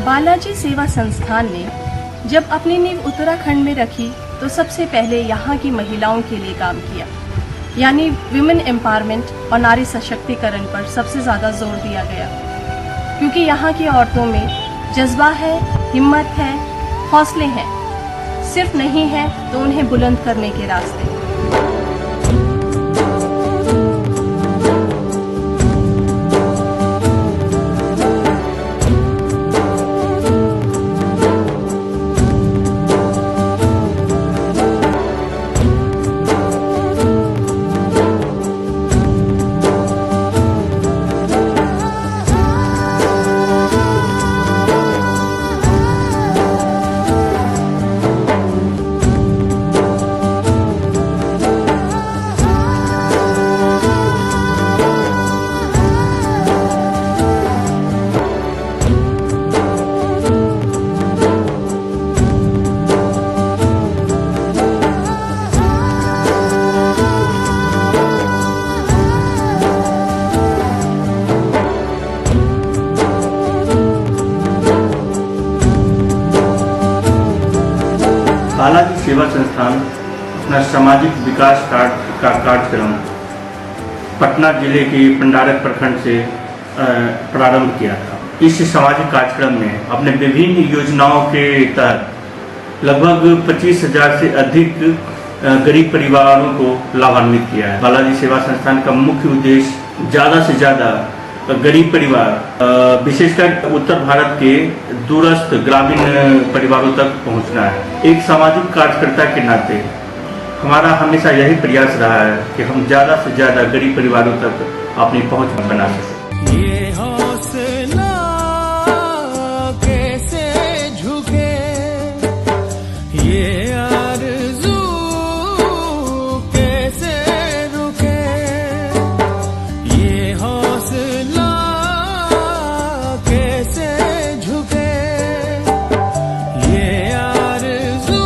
बालाजी सेवा संस्थान ने जब अपनी नींव उत्तराखंड में रखी तो सबसे पहले यहाँ की महिलाओं के लिए काम किया, यानी विमेन एम्पावरमेंट और नारी सशक्तिकरण पर सबसे ज़्यादा जोर दिया गया, क्योंकि यहाँ की औरतों में जज्बा है, हिम्मत है, हौसले हैं, सिर्फ नहीं है तो उन्हें बुलंद करने के रास्ते। बालाजी सेवा संस्थान अपना सामाजिक विकास का कार्यक्रम पटना जिले के पंडारक प्रखंड से प्रारंभ किया था। इस सामाजिक कार्यक्रम में अपने विभिन्न योजनाओं के तहत लगभग 25,000 से अधिक गरीब परिवारों को लाभान्वित किया है। बालाजी सेवा संस्थान का मुख्य उद्देश्य ज़्यादा से ज़्यादा गरीब परिवार, विशेषकर उत्तर भारत के दूरस्थ ग्रामीण परिवारों तक पहुंचना है। एक सामाजिक कार्यकर्ता के नाते हमारा हमेशा यही प्रयास रहा है कि हम ज़्यादा से ज़्यादा गरीब परिवारों तक अपनी पहुंच बना सकें। ये हौसला कैसे झुके, ये आरज़ू कैसे रुके, ये हौसला कैसे झुके, ये आरज़ू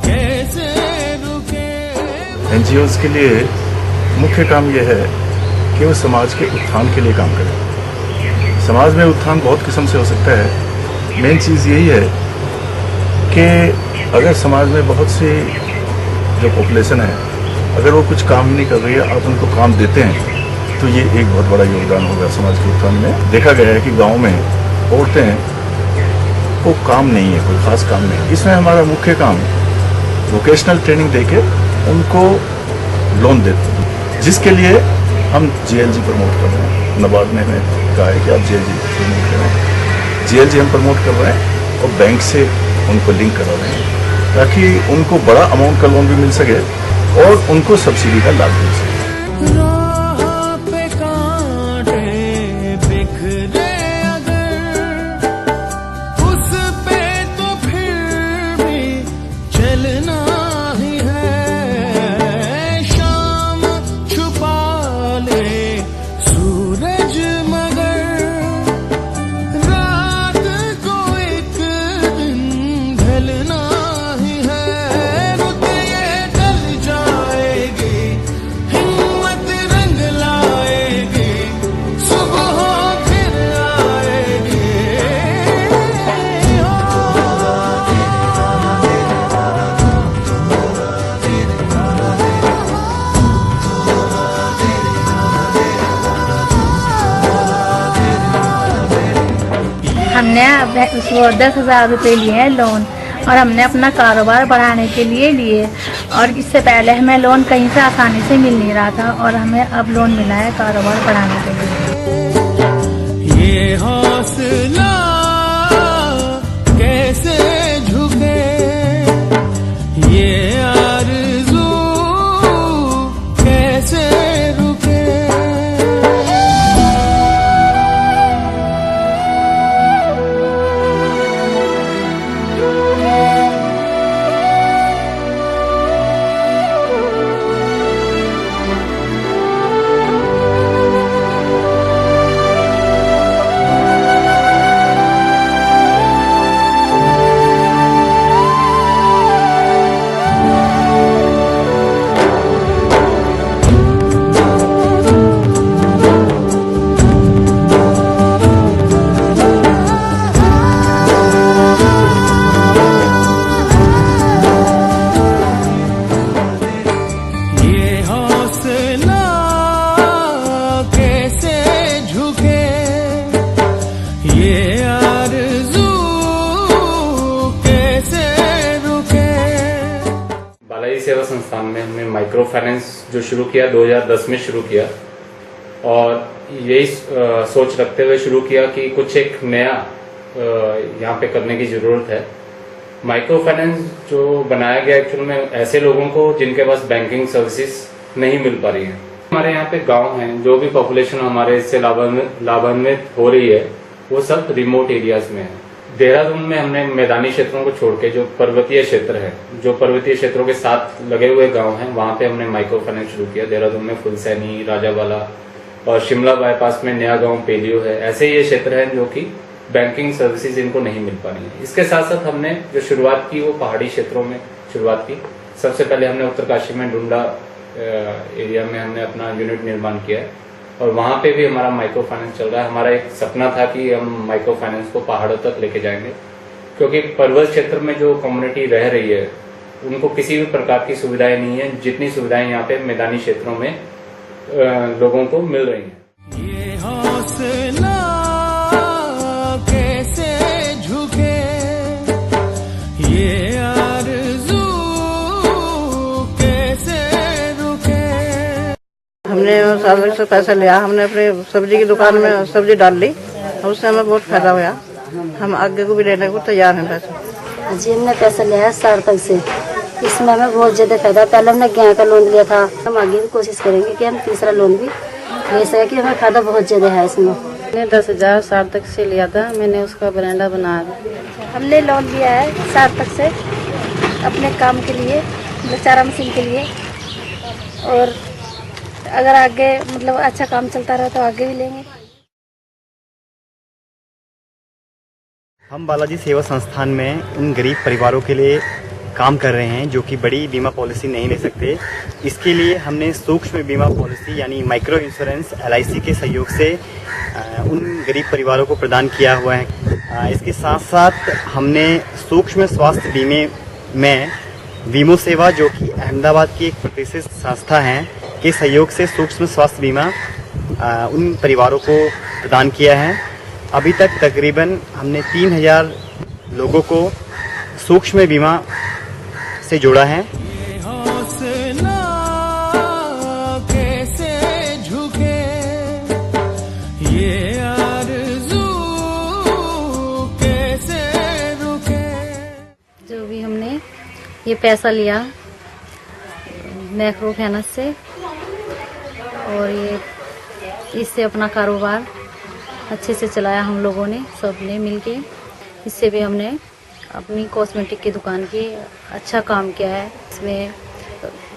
कैसे रुके। एनजीओज के लिए मुख्य काम यह है कि वो समाज के उत्थान के लिए काम करें। समाज में उत्थान बहुत किस्म से हो सकता है। मेन चीज़ यही है कि अगर समाज में बहुत सी जो पॉपुलेशन है, अगर वो कुछ काम नहीं कर रही है, आप उनको काम देते हैं, तो ये एक बहुत बड़ा योगदान होगा समाज के उत्थान में। देखा गया है कि गांव में औरतें को काम नहीं है, कोई खास काम नहीं। इसमें हमारा मुख्य काम वोकेशनल ट्रेनिंग देके उनको लोन देते हैं, जिसके लिए हम जीएलजी प्रमोट कर रहे हैं। नाबार्ड ने हमें कहा है कि आप जीएलजी प्रमोट करें। जीएलजी हम प्रमोट कर रहे हैं और बैंक से उनको लिंक करा रहे हैं, ताकि उनको बड़ा अमाउंट का लोन भी मिल सके और उनको सब्सिडी का लाभ मिल सके। हमने 10,000 रुपये लिए हैं लोन, और हमने अपना कारोबार बढ़ाने के लिए लिए। और इससे पहले हमें लोन कहीं से आसानी से मिल नहीं रहा था, और हमें अब लोन मिला है कारोबार बढ़ाने के लिए। ये हौसला कैसे झुके, ये आरज़ू कैसे रुके। संस्थान में हमने माइक्रो फाइनेंस जो शुरू किया 2010 में शुरू किया, और यही सोच रखते हुए शुरू किया कि कुछ एक नया यहाँ पे करने की जरूरत है। माइक्रो फाइनेंस जो बनाया गया एक्चुअल में ऐसे लोगों को जिनके पास बैंकिंग सर्विसेज नहीं मिल पा रही है। हमारे यहाँ पे गांव हैं, जो भी पॉपुलेशन हमारे इससे लाभान्वित हो रही है वो सब रिमोट एरियाज में है। देहरादून में हमने मैदानी क्षेत्रों को छोड़ के जो पर्वतीय क्षेत्र है, जो पर्वतीय क्षेत्रों के साथ लगे हुए गांव हैं, वहां पे हमने माइक्रो फाइनेंस शुरू किया। देहरादून में फुलसैनी, राजावाला और शिमला बाईपास में नया गांव पेलियो है। ऐसे ये क्षेत्र हैं जो कि बैंकिंग सर्विसेज इनको नहीं मिल पा रही है। इसके साथ साथ हमने जो शुरुआत की वो पहाड़ी क्षेत्रों में शुरुआत की। सबसे पहले हमने उत्तरकाशी में डुंडा एरिया में हमने अपना यूनिट निर्माण किया है, और वहां पे भी हमारा माइक्रो फाइनेंस चल रहा है। हमारा एक सपना था कि हम माइक्रो फाइनेंस को पहाड़ों तक लेके जाएंगे, क्योंकि पर्वत क्षेत्र में जो कम्युनिटी रह रही है उनको किसी भी प्रकार की सुविधाएं नहीं है जितनी सुविधाएं यहाँ पे मैदानी क्षेत्रों में लोगों को मिल रही हैं। ये हौसला कैसे झुके, ये आरज़ू कैसे रुके। हमने साल से पैसा लिया, हमने अपने सब्जी की दुकान में सब्जी डाल ली, उससे हमें बहुत फायदा हुआ। हम आगे को भी लेने को तैयार हैं पैसा। जी हमने पैसा लिया है सार्थक से, इसमें हमें बहुत ज़्यादा फायदा। पहले हमने गेहूं का लोन लिया था, हम आगे भी कोशिश करेंगे कि हम तीसरा लोन भी ले सके, कि हमें फायदा बहुत ज़्यादा है इसमें। मैंने 10,000 सार्थक से लिया था, मैंने उसका बरांडा बनाया। हमने लोन लिया है सार्थक से अपने काम के लिए, मतलब चारा मशीन के लिए, और अगर आगे मतलब अच्छा काम चलता रहा तो आगे भी लेंगे। हम बालाजी सेवा संस्थान में उन गरीब परिवारों के लिए काम कर रहे हैं जो कि बड़ी बीमा पॉलिसी नहीं ले सकते। इसके लिए हमने सूक्ष्म बीमा पॉलिसी यानी माइक्रो इंश्योरेंस LIC के सहयोग से उन गरीब परिवारों को प्रदान किया हुआ है। इसके साथ साथ हमने सूक्ष्म स्वास्थ्य बीमे में वीमो सेवा, जो कि अहमदाबाद की एक प्रतिष्ठित संस्था है, के सहयोग से सूक्ष्म स्वास्थ्य बीमा उन परिवारों को प्रदान किया है। अभी तक तकरीबन हमने 3,000 लोगों को सूक्ष्म बीमा से जोड़ा है। ये हौसला कैसे झुके, ये आरज़ू कैसे रुके। जो भी हमने ये पैसा लिया माइक्रो फाइनेंस से, और ये इससे अपना कारोबार अच्छे से चलाया हम लोगों ने, सब ने मिलके। इससे भी हमने अपनी कॉस्मेटिक की दुकान की अच्छा काम किया है। इसमें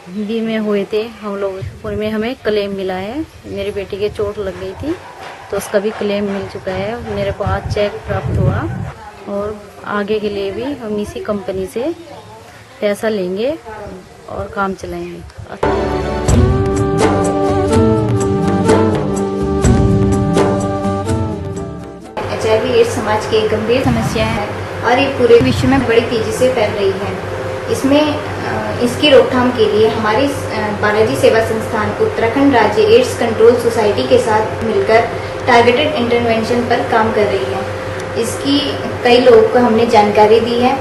बीमे हुए थे हम लोग, उनमें हमें क्लेम मिला है। मेरी बेटी के चोट लग गई थी तो उसका भी क्लेम मिल चुका है। मेरे को आज चेक प्राप्त हुआ, और आगे के लिए भी हम इसी कंपनी से पैसा लेंगे और काम चलाएंगे। HIV एड्स समाज की एक गंभीर समस्या है और ये पूरे विश्व में बड़ी तेजी से फैल रही है। इसमें इसकी रोकथाम के लिए हमारी बालाजी सेवा संस्थान उत्तराखंड राज्य एड्स कंट्रोल सोसाइटी के साथ मिलकर टारगेटेड इंटरवेंशन पर काम कर रही है। इसकी कई लोगों को हमने जानकारी दी है,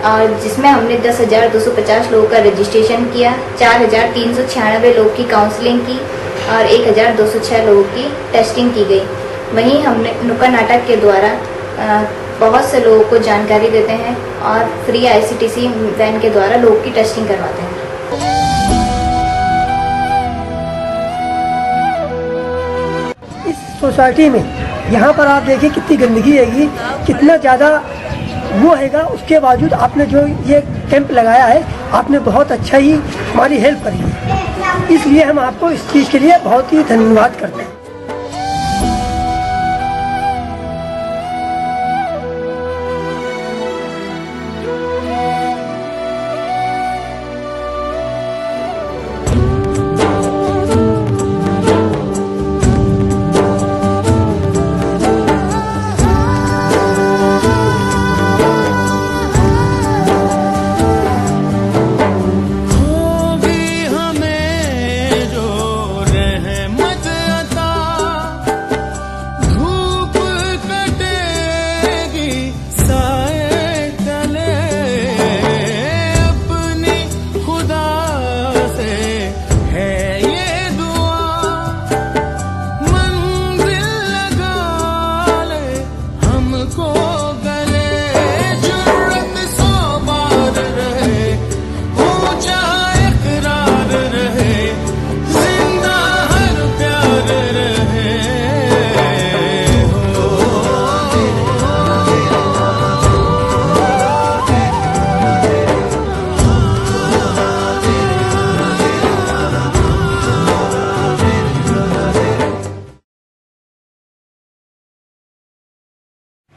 और जिसमें हमने 10,250 लोगों का रजिस्ट्रेशन किया, 4,396 लोगों की काउंसलिंग की और 1,206 लोगों की टेस्टिंग की गई। वहीं हमने नुक्कड़ नाटक के द्वारा बहुत से लोगों को जानकारी देते हैं और फ्री ICTC वैन के द्वारा लोगों की टेस्टिंग करवाते हैं। इस सोसाइटी में यहाँ पर आप देखिए कितनी गंदगी हैगी, कितना ज़्यादा वो हैगा। उसके बावजूद आपने जो ये कैंप लगाया है, आपने बहुत अच्छा ही हमारी हेल्प करी है, इसलिए हम आपको इस चीज़ के लिए बहुत ही धन्यवाद करते हैं। होगी हमें जो रहमत अता,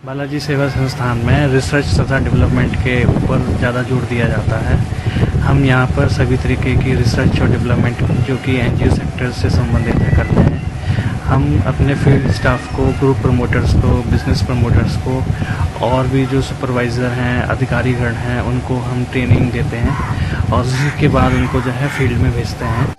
बालाजी सेवा संस्थान में रिसर्च तथा डेवलपमेंट के ऊपर ज़्यादा जोर दिया जाता है। हम यहाँ पर सभी तरीके की रिसर्च और डेवलपमेंट जो कि एनजीओ सेक्टर से संबंधित है करते हैं। हम अपने फील्ड स्टाफ को, ग्रुप प्रमोटर्स को, बिजनेस प्रमोटर्स को और भी जो सुपरवाइज़र हैं, अधिकारीगण हैं, उनको हम ट्रेनिंग देते हैं और उसके बाद उनको जो है फील्ड में भेजते हैं।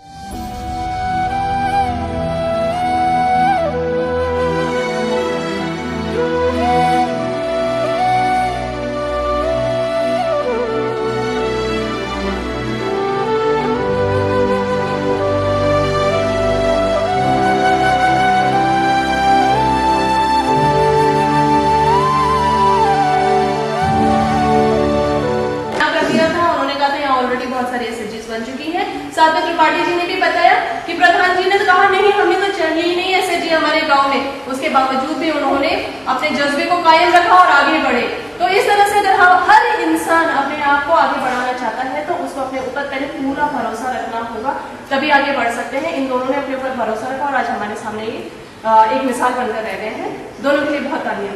बहुत सारी एसएचजीज बन चुकी हैं। साथ में त्रिपाठी जी ने भी बताया कि प्रधान जी ने तो कहा नहीं, हमें तो चाहिए ही नहीं एसएचजी हमारे गांव में। उसके बावजूद भी उन्होंने अपने जज्बे को कायम रखा और आगे बढ़े। तो इस तरह से अगर हर इंसान अपने आप को आगे बढ़ाना चाहता है तो उसको अपने ऊपर पहले पूरा भरोसा रखना होगा, तभी आगे बढ़ सकते हैं। इन दोनों ने अपने ऊपर भरोसा रखा और आज हमारे सामने ये एक मिसाल बनकर रह गए हैं। दोनों के लिए बहुत तालियां।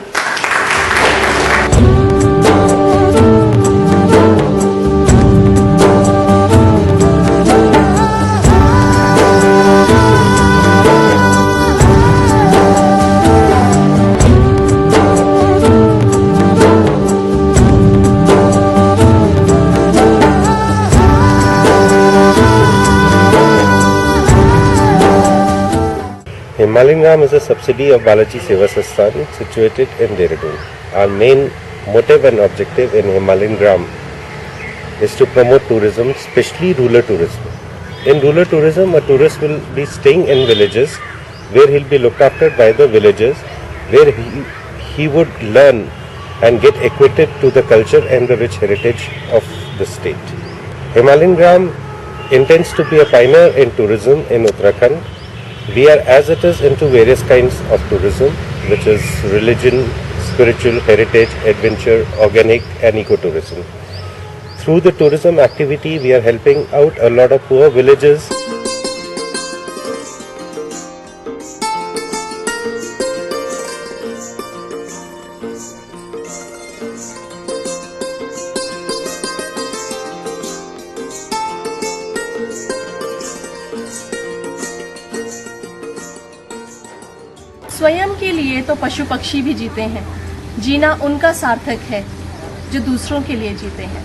Himalayan Gram is a subsidy of Balaji Seva Sansthan situated in Dehradun. Our main motive and objective in Himalayan Gram is to promote tourism, especially rural tourism. In rural tourism, a tourist will be staying in villages where he'll be looked after by the villagers, where he would learn and get acquainted to the culture and the rich heritage of the state. Himalayan Gram intends to be a pioneer in tourism in Uttarakhand. We are as it is into various kinds of tourism, which is religion, spiritual, heritage, adventure, organic and ecotourism. Through the tourism activity, we are helping out a lot of poor villages. स्वयं के लिए तो पशु पक्षी भी जीते हैं, जीना उनका सार्थक है जो दूसरों के लिए जीते हैं।